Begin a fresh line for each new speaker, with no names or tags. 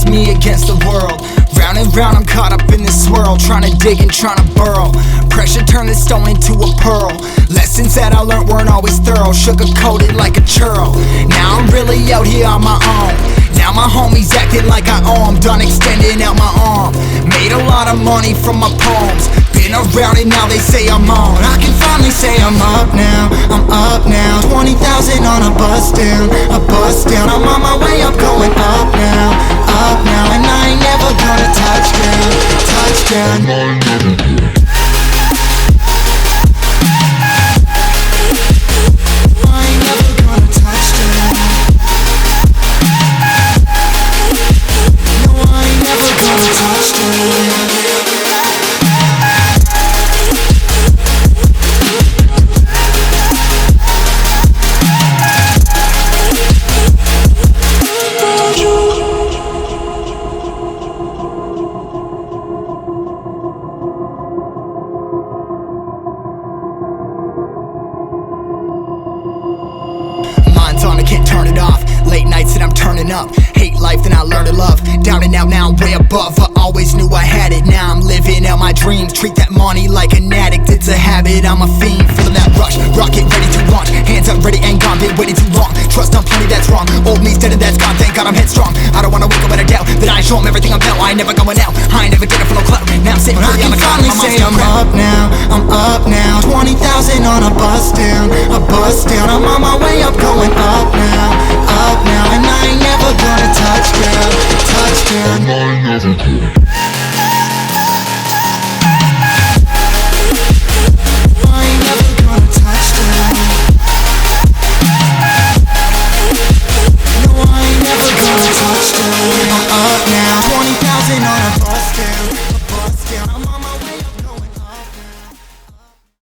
just me against the world. Round and round I'm caught up in this swirl, trying to dig and trying to burrow. Pressure turned this stone into a pearl. Lessons that I learned weren't always thorough, sugar-coated like a churl. Now I'm really out here on my own. Now my homies acting like I owe 'em. Done extending out my arm. Made a lot of money from my poems. Been around and now they say I'm on. I can finally say I'm up now. I'm up now. 20,000 on a bus down. A bus down. I'm on my way up, going up now. Up now. And I ain't never gonna touch down. Touchdown. On, I can't turn it off. Late nights and I'm turning up. Hate life, then I learn to love. Down and out, now I'm way above. I always knew I had it, now I'm living out my dreams. Treat that money like an addict, it's a habit. I'm a fiend, feeling that rush. Rocket ready to launch. Hands up, ready and gone. Been waiting too long. Trust on plenty, that's wrong. Old me's dead and that's gone. Thank God I'm headstrong. I don't wanna wake up with a doubt that I show 'em everything I'm about. I ain't never going out. I ain't never getting for no clout. Now I'm sitting pretty on the cloud. I can finally say I'm up now. I'm up now. 20,000 on a bus down. A bus down. I'm on my way up, going up now. Up now, and I ain't never gonna touch down.